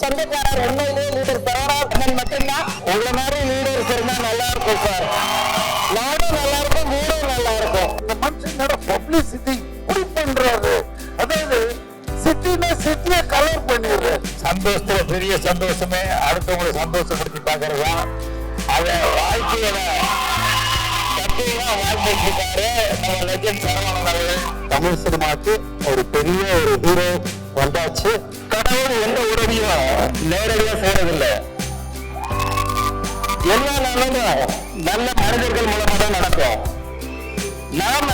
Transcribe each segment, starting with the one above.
சொந்தக்காரர் உண்மையிலேயே லீடர் சரவணன் மட்டும்தான். உங்களை மாதிரி லீடர்ஸ் இருந்தா நல்லா இருக்கும் சார். நாடும் நல்லா இருக்கும், ஊரும் நல்லா இருக்கும். இந்த மனுஷனோட பப்ளிசிட்டி இப்படி பண்றாரு. அதாவது சிட்டினா சிட்டியை கலர் பண்ணிடுற சந்தோஷத்துல பெரிய சந்தோஷமே அடுத்தவங்களை சந்தோஷப்படுத்தி பாக்குறதா. அத வாழ்க்கையில வாழ்ந்துட்டு நம்ம லெஜண்ட் சரவணன் அவர்கள். தமிழ் சினிமாக்கு ஒரு பெரிய ஒரு ஹீரோ வந்தாச்சு. கடவுள் எந்த உதவியும் நேரடியா செய்யறதில்லை. எல்லா நாளும் நல்ல மனிதர்கள் மூலமா தான் நடக்கும். நாம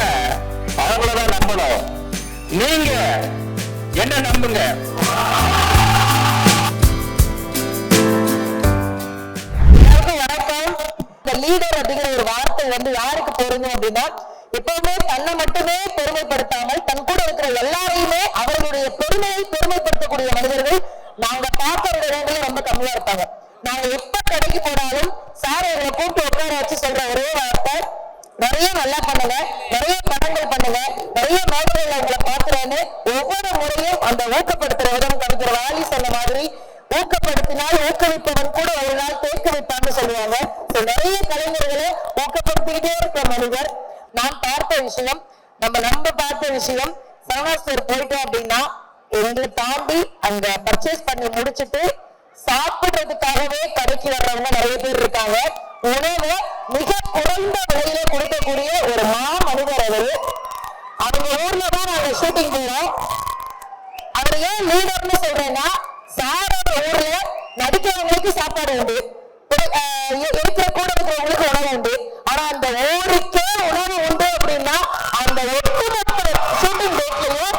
அவங்களதான் நம்பணும். நீங்க என்ன நம்புங்க. வணக்கம். இந்த லீடர் அப்படிங்கிற ஒரு வார்த்தை யாருக்கு பொருந்தும் அப்படின்னா, எப்பவுமே தன்னை மட்டுமே பெருமைப்படுத்தாமல் தன் கூட இருக்கிற எல்லாரையுமே அவர்களுடைய பெருமையை பெருமைப்படுத்தக்கூடிய மனிதர்கள் நாங்க பார்க்கிற இடங்களும் ரொம்ப கம்மியா இருப்பாங்க. நாங்க எப்ப கடைக்கு போனாலும் சார் எங்களை கூப்பிட்டு உட்கார வச்சு சொல்ற ஒரே வார்த்தை, நிறைய நல்லா பண்ணுங்க, நிறைய படங்கள் பண்ணுங்க, நிறைய மேடைகள்ல உங்களை பார்க்கிறேன்னு ஒவ்வொரு முறையும் அந்த ஊக்கப்படுத்துற விதம் கிடைக்கிற வாலி சொன்ன மாதிரி, ஊக்கப்படுத்தினால் ஊக்குவிப்பவன் கூட ஒரு நாள் தேக்க வைப்பான்னு சொல்லுவாங்க. நிறைய கலைஞர்களை ஊக்கப்படுத்திக்கிட்டே இருக்கிற மனிதர். நான் பார்த்த விஷயம், நம்ம பார்த்த விஷயம், சரவணாஸ்டர் போயிட்டோம் அப்படின்னா எங்களை தாண்டி அங்க பர்ச்சேஸ் பண்ணி முடிச்சுட்டு சாப்பிடுறதுக்காகவே கடைக்கு வர்றவங்க நிறைய பேர் இருக்காங்க. உணவு மிக குறைந்த விலையில கொடுக்கக்கூடிய ஒரு மனிதர் அவரு. அவங்க ஊர்ல தான் நாங்க ஷூட்டிங் போறோம். அவர் ஏன் லீடர்னு சொல்றேன்னா, சாரோட ஊர்ல நடிக்கிறவங்களுக்கு சாப்பாடு உண்டு, இருக்கிற கூட இருக்கிறவங்களுக்கு உணவு உண்டு. ஆனா அந்த ஊருக்கே உணவு உண்டு அப்படின்னா அந்த ஒட்டுமொத்த ஷூட்டிங் டேட்லயும்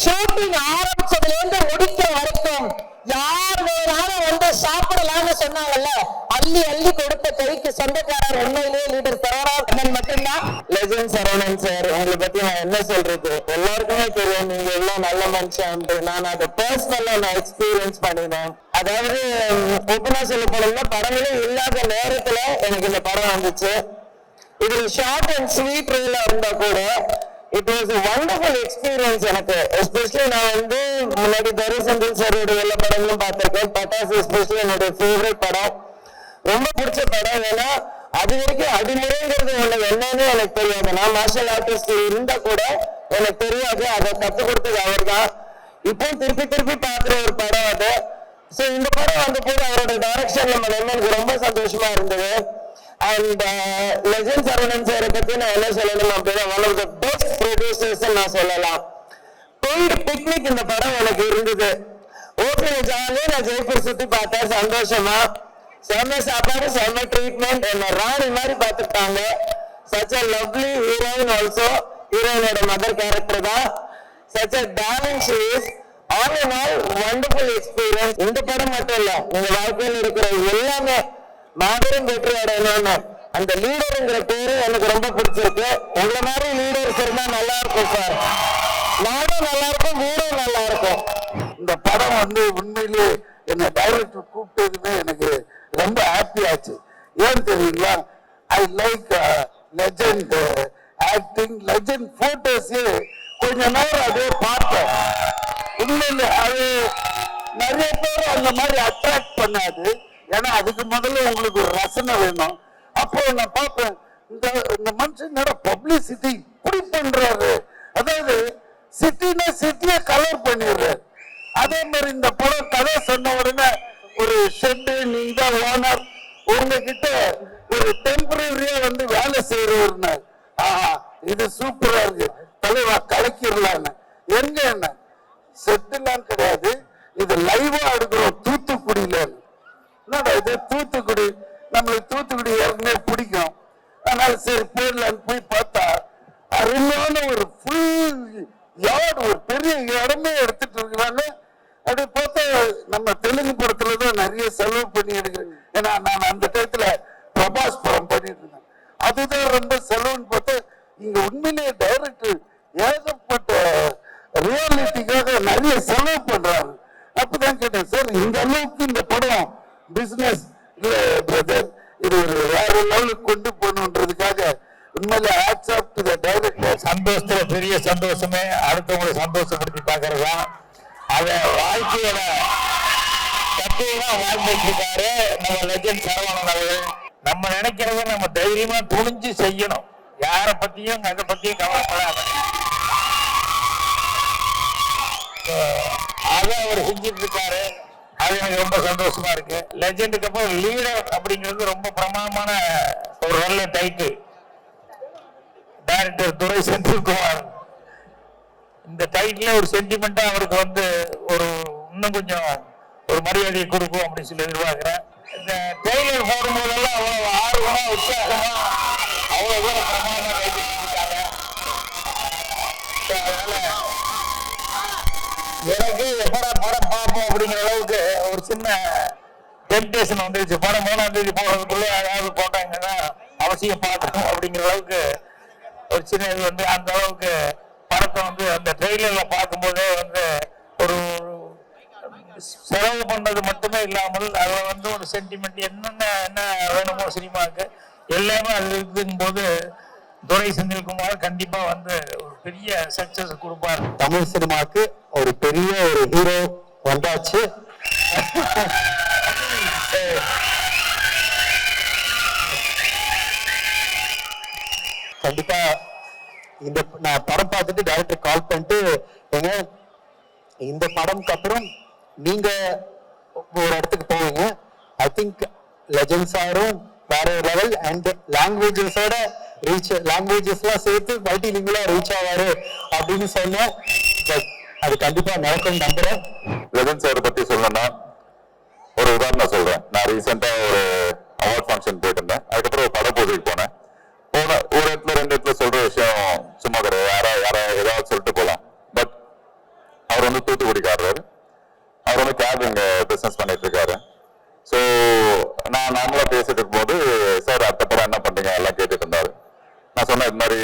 ஷூட்டிங் ஆரம்பிச்சதுல இருந்து முடிக்க வரைக்கும் யார் வேணாலும் சாப்பிடலாம்னு சொன்னாங்கல்ல, அள்ளி அள்ளி கொடுத்த கைக்கு சொந்தக்காரர் உண்மையிலேயே லீடர் சரவணன் மட்டும்தான். லெஜண்ட் சரவணன் சார், உங்களை பத்தி நான் என்ன சொல்றது, எல்லாருக்குமே தெரியும் நீங்க எவ்வளவு நல்ல மனுஷன். நான் அதை பர்சனலா நான் எக்ஸ்பீரியன்ஸ் பண்ணினேன். அதாவது ஓப்பனா சொல்ல போனோம்னா, படங்களே இல்லாத நேரத்துல எனக்கு இந்த படம் வந்துச்சு. இது ஷார்ட் அண்ட் ஸ்வீட் ரோலா இருந்தா கூட it was a wonderful experience எனக்கு. எஸ்பெஷலி நான் முன்னாடி தரிசந்தில் சாரோட எல்லா படங்களும் பார்த்திருக்கேன். பட்டாசு எஸ்பெஷலி என்னோட ஃபேவரட் படம், ரொம்ப பிடிச்ச படம். ஏன்னா அது வரைக்கும் அடிமுறைங்கிறது என்னன்னு எனக்கு தெரியாது. நான் மார்ஷல் ஆர்டிஸ்ட் இருந்தா கூட எனக்கு தெரியாது. அதை கற்றுக் கொடுத்தது அவர் தான். இப்போ திருப்பி திருப்பி பார்க்குற ஒரு படம் அது. ஸோ இந்த படம் வந்த போது அவரோட டைரக்ஷன் எனக்கு ரொம்ப சந்தோஷமா இருந்தது. அண்ட் லெஜண்ட் சரவணன் சாரை பத்தி நான் என்ன சொல்லணும் அப்படின்னா, one of the best producers நான் சொல்லலாம். பெய்டு பிக்னிக் இந்த படம் எனக்கு இருந்தது. ஓகே, ஜாலியாக நான் ஜெய்ப்பூர் சுத்தி பார்த்தேன் சந்தோஷமா. செம்ம சாப்பாடு, செம்ம ட்ரீட்மெண்ட், என்ன ராணி மாதிரி பார்த்துட்டாங்க. Such a lovely heroine. Also ஹீரோயினோட மதர் கேரக்டர் தான். Such a darling she is. All in all wonderful experience. இந்த படம் மட்டும் இல்ல, உங்க வாழ்க்கையில் இருக்கிற எல்லாமே மாபெரும் வெற்றி அடையணும்னு அந்த லீடருங்கிற பேரு எனக்கு ரொம்ப பிடிச்சிருக்கு. உங்களை மாதிரி லீடர்ஸ் இருந்தா நல்லா இருக்கும் சார். நாடும் நல்லா இருக்கும், ஊரும் நல்லா இருக்கும். இந்த படம் உண்மையிலேயே என்ன டைரக்டர் கூப்பிட்டதுமே எனக்கு ரொம்ப ஹாப்பி ஆச்சு. ஏன் தெரியுங்களா, I like legend acting, legend photos. கொஞ்ச நேரம் அதே பார்த்தேன். உண்மையில அது நிறைய பேர் அந்த மாதிரி அட்ராக்ட் பண்ணாது. ஏன்னா அதுக்கு முதல்ல உங்களுக்கு ஒரு ரசனை வேணும். அப்போ நான் பார்ப்பேன், இந்த மனுஷனோட பப்ளிசிட்டி இப்படி பண்றாரு. அதாவது சிட்டினா சிட்டியை கலர் பண்ணிடுறாரு. அதே மாதிரி இந்த படம் கதை சொன்ன உடனே ஒரு ஷெட்டு, நீங்க தான் ஓனர், உங்ககிட்ட ஒரு டெம்பரரியா வேலை செய்யறவர்னு, இது சூப்பரா இருக்கு தலைவா, கலக்கிடலான்னு. எங்க என்ன செட்டுலாம் கிடையாது, இது லைவா எடுக்கிறோம் தூத்துக்குடியில. என்னடா இது தூத்துக்குடி, நம்மளுக்கு தூத்துக்குடி ஏற்கனவே பிடிக்கும், அதனால சரி போயிடலான்னு போய் பார்த்தா அருமையான ஒரு ஃபுல் யார்டு, ஒரு பெரிய இடமே எடுத்துட்டு இருக்கிறாங்க. அப்படி பார்த்தா நம்ம தெலுங்கு படத்துலதான் நிறைய செலவு பண்ணி எடுக்கிறேன். ஏன்னா நான் அந்த டயத்துல பிரபாஸ் படம் பண்ணிட்டு இருந்தேன். அதுதான் ரொம்ப செலவுன்னு பார்த்தா இங்க உண்மையிலேயே டைரக்டர் ஏகப்பட்ட ரியாலிட்டிக்காக நிறைய செலவு பண்றாங்க. அப்பதான் கேட்டேன், சார் இந்த அளவுக்கு இந்த படம் பிசினஸ் இல்ல பிரதர், இது ஒரு வேற லெவலுக்கு கொண்டு போகணுன்றதுக்காக உண்மையில hats off to the director. சந்தோஷத்துல பெரிய சந்தோஷமே அடுத்தவங்களை சந்தோஷப்படுத்தி பாக்குறதா. அத வாழ்க்கையோட தத்துவம் வாழ்ந்துட்டு இருக்காரு நம்ம லெஜண்ட் சரவணன் அவர்கள். நம்ம நினைக்கிறத நம்ம தைரியமா துணிஞ்சு செய்யணும். யாரை பத்தியும் அதை பத்தியும் கவலைப்படாத. அதை அவர் செஞ்சுட்டு இருக்காரு. அது எனக்கு ரொம்ப சந்தோஷமா இருக்கு. லெஜெண்டுக்கு அப்புறம் லீடர் அப்படிங்கிறது ரொம்ப பிரமாதமான ஒரு நல்ல டைட்டில். டைரக்டர் துரை செந்தில்குமார் இந்த டைட்டில் ஒரு சென்டிமெண்டா அவருக்கு வந்து ஒரு இன்னும் கொஞ்சம் ஒரு மரியாதையை கொடுக்கும் அப்படின்னு சொல்லி எதிர்பார்க்கிறேன். இந்த ட்ரெய்லர் போடும்போதெல்லாம் அவ்வளவு ஆர்வமா உற்சாகமா அவ்வளவு தூரம் பிரமாதமா கைப்பிடிச்சிருக்காங்க. அதனால எனக்கு எப்படா படம் பார்ப்போம் அப்படிங்கிற அளவுக்கு ஒரு சின்ன டெம்டேஷன் வந்துருச்சு. படம் 3ஆம் தேதி போறதுக்குள்ள ஏதாவது போட்டாங்கன்னா அவசியம் பார்க்கணும் அப்படிங்கிற அளவுக்கு ஒரு சின்ன இது வந்து அந்த அளவுக்கு படத்தை வந்து அந்த ட்ரெய்லர்ல பார்க்கும்போதே வந்து ஒரு செலவு பண்ணது மட்டுமே இல்லாமல் அதில் வந்து ஒரு சென்டிமெண்ட் என்ன வேணுமோ சினிமாவுக்கு எல்லாமே அது இருக்கும் போது துரை செந்தில்குமார் கண்டிப்பா வந்து ஒரு பெரிய சக்சஸ் கொடுப்பார். தமிழ் சினிமாவுக்கு ஒரு பெரிய ஒரு ஹீரோ வந்தாச்சு. கண்டிப்பா இந்த நான் படம் பார்த்துட்டு டைரக்டர் கால் பண்ணிட்டு ஏங்க இந்த படம்க்கு அப்புறம் நீங்க ஒரு இடத்துக்கு போவீங்க. ஐ திங்க் லெஜண்ட் சாரும் வேற லெவல் அண்ட் லாங்குவேஜஸோட லாங்குவேஜஸ்லாம் சேர்த்து மல்டிலிங்குவலா ரீச் ஆவாரு அப்படின்னு சொன்னேன். அது கண்டிப்பா நடக்கும் நம்புறேன். லெஜண்ட் சார் பத்தி சொல்லணும்னா ஒரு உதாரணம் சொல்றேன். நான் ரீசெண்டா ஒரு அவார்ட் ஃபங்க்ஷன் போயிட்டு இருந்தேன். அதுக்கப்புறம் ஒரு படப்போட்டிக்கு போனேன். ஒரு இடத்துல 2 இடத்துல சொல்ற விஷயம் சும்மா கிடையாது. யாரா ஏதாவது சொல்லிட்டு போகலாம். பட் அவர் வந்து தூத்துக்குடிக்காரர். அவர் வந்து கேபிங் பிசினஸ் பண்ணிட்டு இருக்காரு. ஸோ நான் நார்மலா பேசிட்டு இருக்கும்போது சார் அடுத்த படம் என்ன பண்றீங்க எல்லாம் கேட்டுட்டு இருந்தாரு. நான் சொன்னேன் இது மாதிரி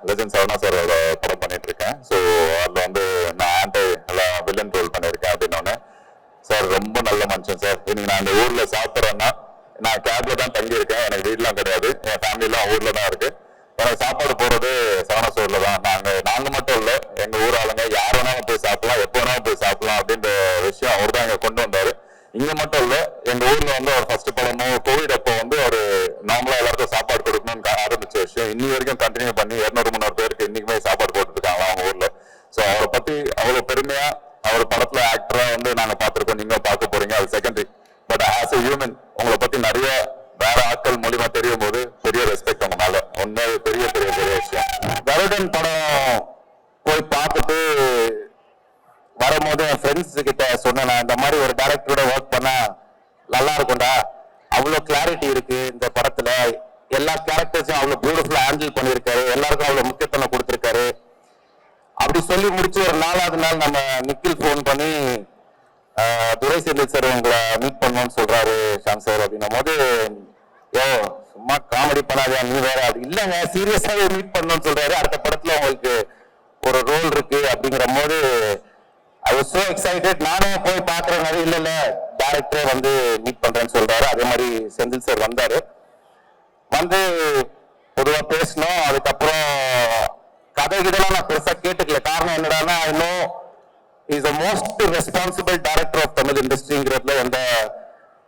லெஜண்ட் சரவணா சார் படம் பண்ணிட்டு இருக்கேன். ஸோ அதுல வந்து நான் ஆன்டி எல்லாம் வில்லன் ரோல் பண்ணியிருக்கேன் அப்படின்னோடனே சார் ரொம்ப நல்ல மனுஷன் சார். இன்னைக்கு நான் இந்த ஊர்ல சாப்பிட்றேன்னா நான் கேப்ல தான் தங்கி இருக்கேன். எனக்கு வீடெல்லாம் கிடையாது. என் ஃபேமிலிலாம் ஊர்ல தான் இருக்கு. எனக்கு சாப்பாடு போறது சரவணா ஸ்டோர்ல தான். நாங்க மட்டும் இல்லை, எங்க ஊர் ஆளுங்க யார் வேணாலும் போய் சாப்பிடலாம், எப்போ வேணாலும் போய் சாப்பிடலாம் அப்படின்ற விஷயம் அவர் தான் இங்க கொண்டு வந்தாரு. இங்க மட்டும் இல்ல, எங்க ஊர்ல வந்து அவர் ஃபர்ஸ்ட் படமும் கோவிட் அப்போ வந்து ஒரு நார்மலா எல்லாருக்கும் சாப்பாடு கொடுக்கணும்னு ஆரம்பிச்ச விஷயம் இன்னி வரைக்கும் கண்டினியூ பண்ணி 200-300 பேருக்கு இன்னைக்குமே சாப்பாடு போட்டுட்டு இருக்காங்க அவங்க ஊர்ல. ஸோ அவரை பத்தி அவ்வளவு பெருமையா அவர் படத்துல ஆக்டரா வந்து நாங்க பார்த்திருக்கோம். நீங்க பார்க்க போறீங்க, அது secondary. But as a human உங்களை பத்தி நிறைய வேற ஆட்கள் மூலியமா தெரியும் போது பெரிய ரெஸ்பெக்ட் உங்களால. ஒன்னே பெரிய பெரிய பெரிய விஷயம். கருடன் படம் போய் பார்த்துட்டு வரும்போது என் ஃப்ரெண்ட்ஸ் கிட்ட சொன்னேன், நான் இந்த மாதிரி ஒரு டைரக்டரோட ஒர்க் பண்ணா நல்லா இருக்கும்டா, அவ்வளோ கிளாரிட்டி இருக்கு இந்த படத்துல, எல்லா கேரக்டர்ஸும் அவ்வளோ பியூட்டிஃபுல்லா ஹேண்டில் பண்ணியிருக்காரு, எல்லாருக்கும் அவ்வளோ முக்கியத்துவம் கொடுத்துருக்காரு அப்படி சொல்லி முடிச்சு ஒரு 4வது நாள் நம்ம நிக்கில் ஃபோன் பண்ணி துரை செந்தில் சார் உங்களை மீட் பண்ணணும்னு சொல்றாரு ஷாம் சார் அப்படின்னும் போது, ஏ சும்மா காமெடி பண்ணாதே நீ வேற, அது இல்லைங்க சீரியஸாவே மீட் பண்ணணும்னு சொல்றாரு, அடுத்த படத்துல உங்களுக்கு ஒரு ரோல் இருக்கு அப்படிங்கிற போது I was so excited. நானும் போய் பாக்குறேன். இல்ல டைரக்டரே வந்து மீட் பண்றேன்னு சொல்றாரு. அதே மாதிரி செந்தில் சார் வந்தாரு. வந்து பொதுவா பேசணும். அதுக்கப்புறம் கதை கிட்டலாம் நான் பெருசா கேட்டுக்கல. காரணம் என்னடான்னா இன்னும் is the most responsible director of Tamil இண்டஸ்ட்ரிங்கிறதுல எந்த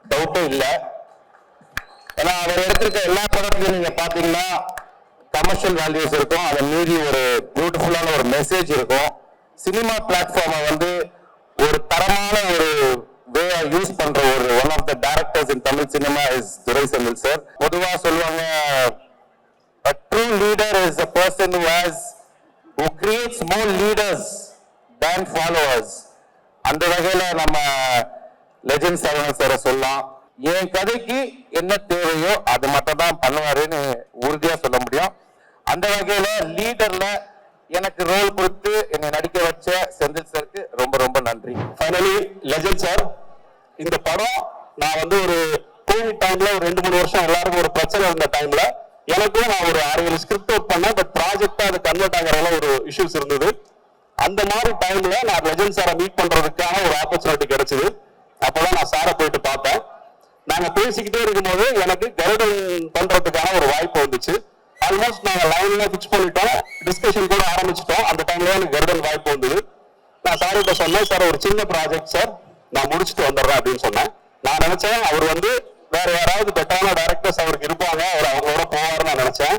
டவுட்டும் இல்லை. ஏன்னா அவர் எடுத்திருக்க எல்லா படத்துலையும் நீங்க பாத்தீங்கன்னா கமர்ஷியல் வேல்யூஸ் இருக்கும், அதை மீறி ஒரு பியூட்டிஃபுல்லான ஒரு மெசேஜ் இருக்கும். சினிமா பிளாட்ஃபார்மை வந்து ஒரு தரமான ஒரு வேயா யூஸ் பண்ற ஒரு one of the directors in Tamil cinema is Durai Senthil sir. பொதுவா சொல்லுவாங்க a true leader is a person who creates more leaders than followers. அந்த வகையில நம்ம லெஜண்ட் சரவணன் சாரை சொல்லலாம். என் கதைக்கு என்ன தேவையோ அது மட்டும் தான் பண்ணுவாருன்னு உறுதியா சொல்ல முடியும். அந்த வகையில லீடர்ல எனக்கு ரோல் கொடுத்து என்னை நடிக்க வச்ச செந்தில் சாருக்கு ரொம்ப ரொம்ப நன்றி. ஃபைனலி லெஜண்ட் சார், இந்த படம் நான் வந்து ஒரு கோவிட் டைம்ல ஒரு 2-3 வருஷம் எல்லாருக்கும் ஒரு பிரச்சனை இருந்த டைம்ல எனக்கும் நான் ஒரு 6-7 ஸ்கிரிப்ட் ஒர்க் பண்ணேன். பட் ப்ராஜெக்டா அது கன்வெர்ட் ஆகிறதுல ஒரு இஷ்யூஸ் இருந்தது. அந்த மாதிரி டைம்ல நான் லெஜண்ட் சாரை மீட் பண்றதுக்கான ஒரு ஆப்பர்ச்சுனிட்டி கிடைச்சது. அப்பதான் நான் சாரை போயிட்டு பார்த்தேன். நாங்க பேசிக்கிட்டே இருக்கும்போது எனக்கு கருடன் பண்றதுக்கான ஒரு வாய்ப்பு வந்துச்சு. ஆல்மோஸ்ட் நாங்க லைன்ல பிக்ஸ் பண்ணிட்டோம், டிஸ்கஷன் கூட ஆரம்பிச்சிட்டோம். அந்த டைம்ல எனக்கு கருடன் வாய்ப்பு வந்தது. நான் சார்கிட்ட சொன்னேன், சார் ஒரு சின்ன ப்ராஜெக்ட் சார், நான் முடிச்சுட்டு வந்துடுறேன் அப்படின்னு சொன்னேன். நான் நினைச்சேன் அவர் வந்து வேற யாராவது பெட்டரான டைரக்டர்ஸ் அவருக்கு இருப்பாங்க, அவர் அவங்களோட போவாருன்னு நான் நினைச்சேன்.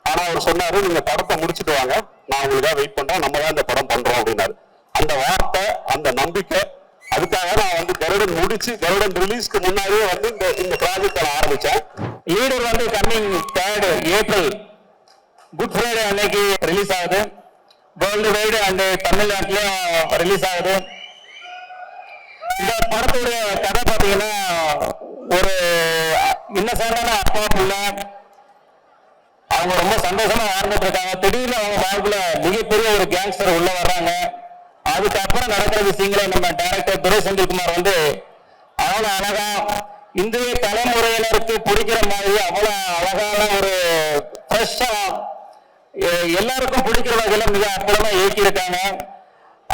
ஆனா அவர் சொன்னாரு, நீங்க படத்தை முடிச்சுட்டு வாங்க, நான் உங்களுக்காக வெயிட் பண்றேன், நம்ம தான் இந்த படம் பண்றோம் அப்படின்னாரு. அந்த வார்த்தை, அந்த நம்பிக்கை, அதுக்காக நான் வந்து கருடன் முடிச்சு கருடன் ரிலீஸ்க்கு முன்னாடியே வந்து இந்த ப்ராஜெக்ட் நான் ஆரம்பிச்சேன். லீடர் வந்து coming 3rd April good Friday அன்னைக்கு ரிலீஸ் ஆகுது. வேர்ல்டு வைடு அண்ட் தமிழ்நாட்டிலும் ரிலீஸ் ஆகுது. இந்த படத்துடைய கதை பார்த்தீங்கன்னா, ஒரு இன்னசென்டான அப்பா புள்ள, அவங்க ரொம்ப சந்தோஷமா வாழ்ந்துட்டு இருக்காங்க. திடீர்னு அவங்க வாழ்க்கையில மிகப்பெரிய ஒரு கேங்ஸ்டர் உள்ள வர்றாங்க. அதுக்கப்புறம் நடக்கிற விஷயங்களை நம்ம டைரக்டர் துரை செந்தில்குமார் வந்து அவ்வளவு அழகா இந்திய தலைமுறையினருக்கு பிடிக்கிற மாதிரி அவ்வளவு அழகான ஒரு ஃப்ரெஷ்ஷா எல்லாருக்கும் பிடிக்கிற வகையில மிக அற்புதமா இயக்கியிருக்காங்க.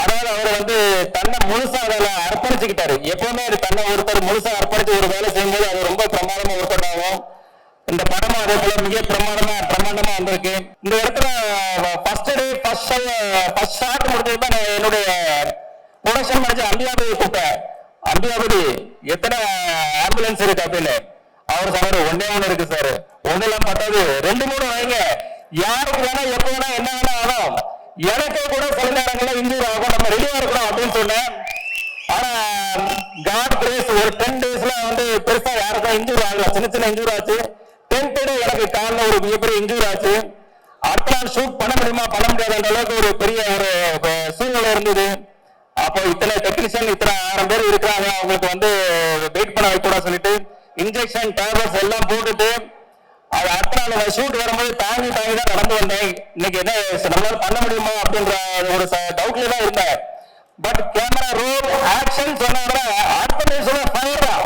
அதாவது அவர் வந்து தன்னை முழுசா அதில் அர்ப்பணிச்சுக்கிட்டாரு. எப்பவுமே தன்னை ஒருத்தர் முழுசா அர்ப்பணிச்சு ஒரு வேலை செய்யும்போது அது ரொம்ப பிரமாதமா ஒர்க் ஆகும். இந்த படமும் அதே போல மிக பிரமாண்டமா வந்திருக்கு. இந்த இடத்துல ஃபர்ஸ்ட் ஷாட் முடிஞ்சதுதான் நான் என்னுடைய ப்ரொடக்ஷன் மேனேஜர் அம்பியாபதி கூப்பிட்டேன். அம்பியாபதி எத்தனை ஆம்புலன்ஸ் இருக்கு அப்படின்னு. அவர் சொன்னாரு, ஒண்ணு இருக்கு சார். ஒண்ணெல்லாம் பத்தாது, 2-3 வைங்க. யாருக்கு வேணா எப்ப வேணா என்ன வேணா ஆகும். எனக்கே கூட சில நேரங்கள்ல இன்ஜூரி ஆகும், நம்ம ரெடியா இருக்கணும் அப்படின்னு சொன்னேன். ஆனா காட் கிரேஸ் ஒரு 10 daysல வந்து பெருசா யாருக்கும் இன்ஜூரி ஆகல. சின்ன இன்ஜூரி ஆச்சு. 10th day எனக்கு காலில் ஒரு மிகப்பெரிய இன்ஜூரி ஆச்சு. அடுத்த நாள் ஷூட் பண்ண முடியுமா பண்ண முடியாத அளவுக்கு ஒரு பெரிய ஒரு சூழ்நிலை இருந்தது. அப்போ இத்தனை டெக்னீஷியன் இத்தனை 1000 பேர் இருக்கிறாங்க, அவங்களுக்கு வந்து வெயிட் பண்ண வைக்கூடாது சொல்லிட்டு இன்ஜெக்ஷன் டேப்லெட்ஸ் எல்லாம் போட்டுட்டு அது அடுத்த நாள் ஷூட் வரும்போது தாங்கி தான் நடந்து வந்தேன். இன்னைக்கு என்ன நம்மளால பண்ண முடியுமா அப்படின்ற ஒரு டவுட்ல தான் இருந்தேன். பட் கேமரா ரோல் ஆக்ஷன் சொன்ன அடுத்த நிமிஷம் ஃபயர் தான்.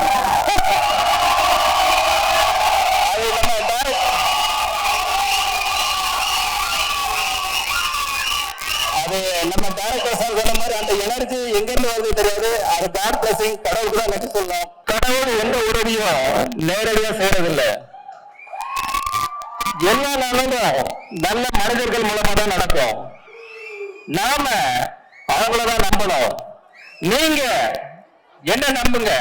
அது நம்ம டைரக்டர் சார் சொன்ன மாதிரி அந்த எனர்ஜி எங்க இருந்து வருது தெரியாது. அது காட் பிளஸிங், கடவுளுக்கு தான் நன்றி சொல்லலாம். கடவுள் எந்த உதவியும் நேரடியா செய்யறதில்லை. எல்லா நாளும் நல்ல மனிதர்கள் மூலமா தான் நடக்கும். நாம அவங்களதான் நம்பணும். நீங்க என்ன நம்புங்க.